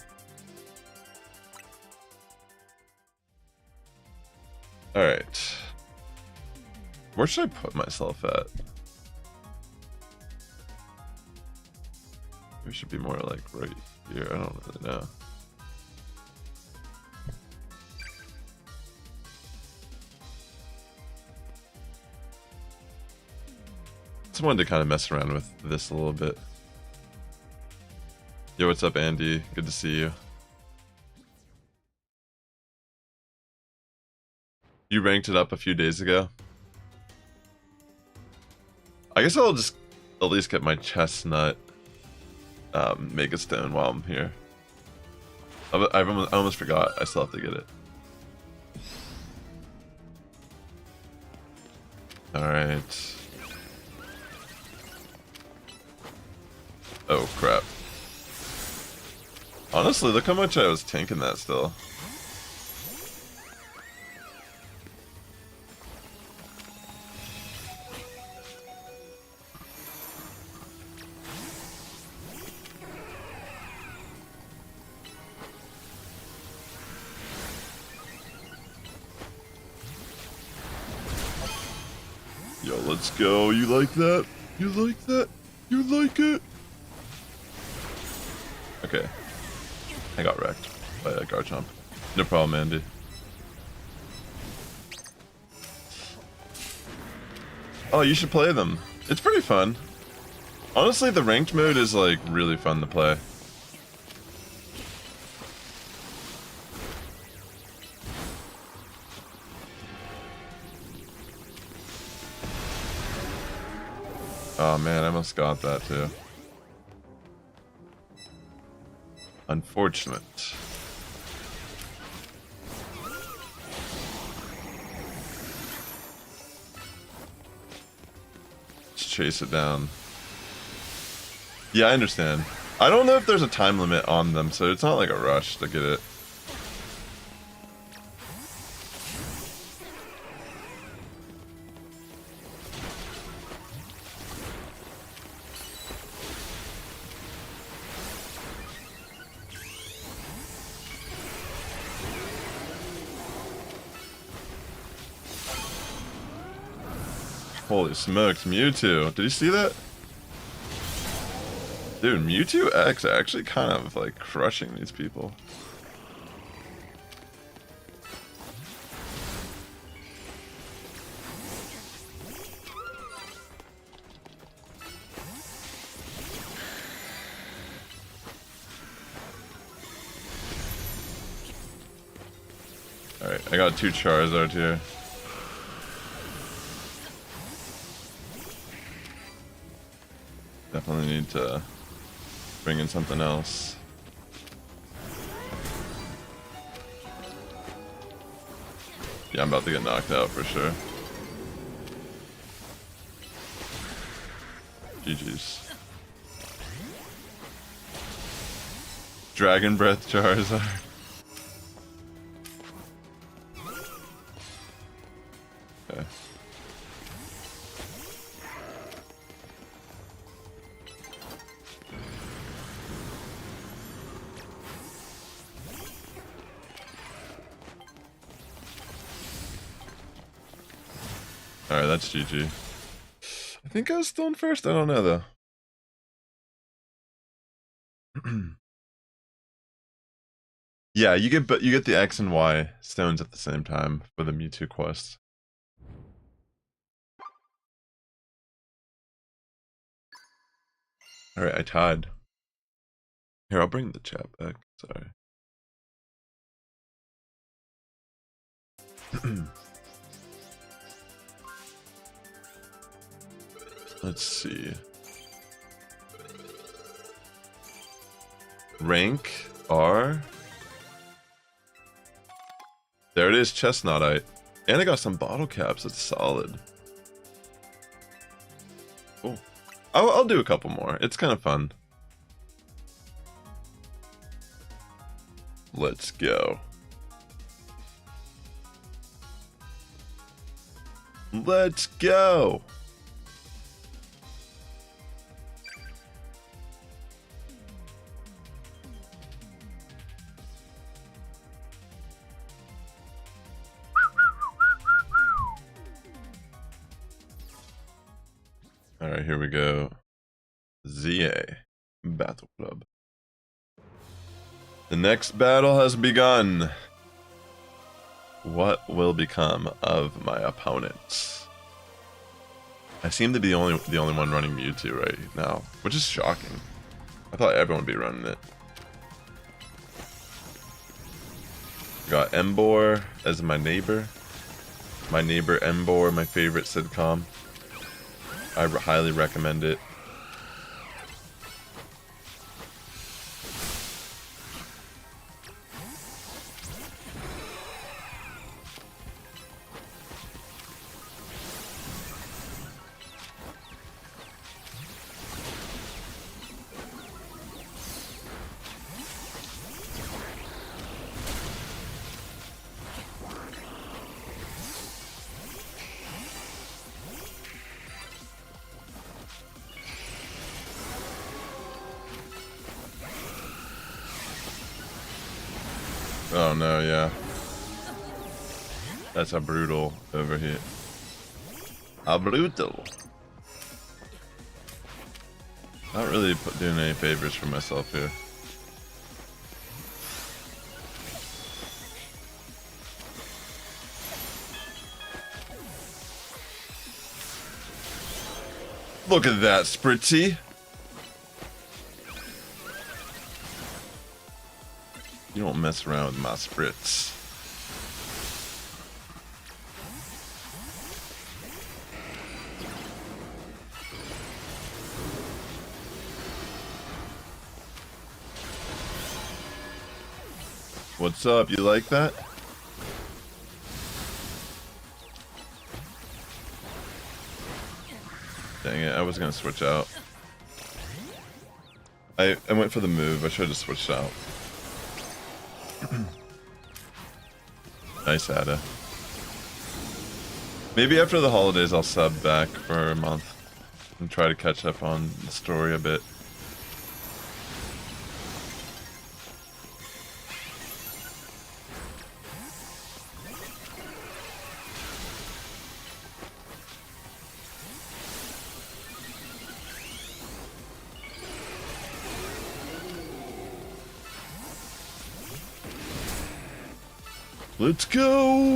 Alright. Where should I put myself at? We should be more like right here. I don't really know. Just wanted to kind of mess around with this a little bit. Yo, what's up, Andy? Good to see you. You ranked it up a few days ago. I guess I'll just at least get my chestnut Mega Stone while I'm here. I almost forgot. I still have to get it. Alright. Oh, crap. Honestly, look how much I was tanking that still. Yo, let's go. You like that? You like that? You like it? Okay. I got wrecked by a Garchomp. No problem, Andy. Oh, you should play them. It's pretty fun. Honestly, the ranked mode is like really fun to play. Oh man, I almost got that too. Unfortunate. Let's chase it down. Yeah, I understand. I don't know if there's a time limit on them, so it's not like a rush to get it. Holy smokes, Mewtwo. Did you see that? Dude, Mewtwo X actually kind of like crushing these people. Alright, I got 2 Charizard here. Definitely need to bring in something else. Yeah, I'm about to get knocked out for sure. GG's. Dragon Breath Charizard. Okay. Alright, that's GG. I think I was still in first. I don't know though. Yeah, you get the X and Y stones at the same time for the Mewtwo quest. Alright, I tied. Here, I'll bring the chat back. Sorry. Let's see. Rank R. There it is, Chestnutite. And I got some bottle caps. That's solid. Cool. I'll do a couple more. It's kind of fun. Let's go. Let's go. Alright, here we go. ZA Battle Club. The next battle has begun. What will become of my opponents? I seem to be the only one running Mewtwo right now, which is shocking. I thought everyone would be running it. Got Embor as my neighbor. My neighbor Embor, my favorite sitcom. I highly recommend it. Oh no, yeah. That's a brutal overhit. A brutal. Not really doing any favors for myself here. Look at that, Spritzy. You don't mess around with my spritz. What's up? You like that? Dang it, I was gonna switch out. I went for the move, I should have switched out. Nice Ada. Maybe after the holidays I'll sub back for a month and try to catch up on the story a bit. Let's go!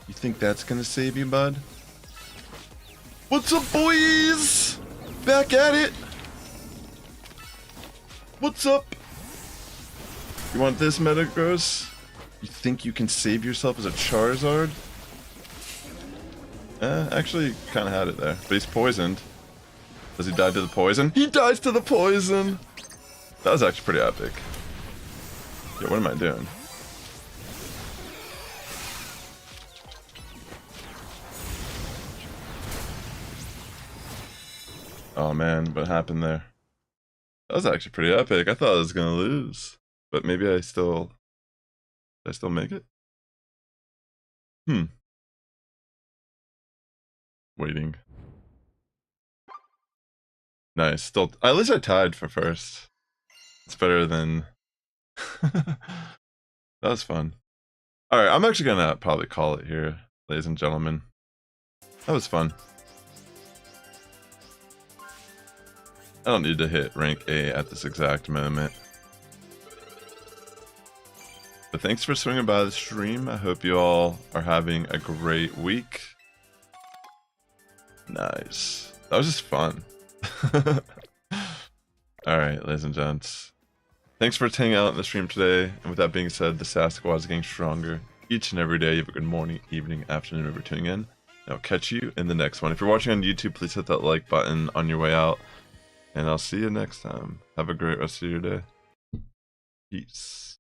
You think that's gonna save you, bud? What's up, boys? Back at it! What's up? You want this, Metagross? You think you can save yourself as a Charizard? Actually, kinda had it there. But he's poisoned. Does he die to the poison? He dies to the poison! That was actually pretty epic. Yeah, what am I doing? Oh man, what happened there? That was actually pretty epic. I thought I was gonna lose. But maybe I still... Did I still make it? Waiting. Nice. Still... At least I tied for first. It's better than... That was fun. Alright, I'm actually gonna probably call it here, ladies and gentlemen. That was fun. I don't need to hit rank A at this exact moment. But thanks for swinging by the stream. I hope you all are having a great week. Nice. That was just fun. Alright, ladies and gents. Thanks for hanging out in the stream today. And with that being said, the Sass Squad is getting stronger each and every day. You have a good morning, evening, afternoon for tuning in. And I'll catch you in the next one. If you're watching on YouTube, please hit that like button on your way out. And I'll see you next time. Have a great rest of your day. Peace.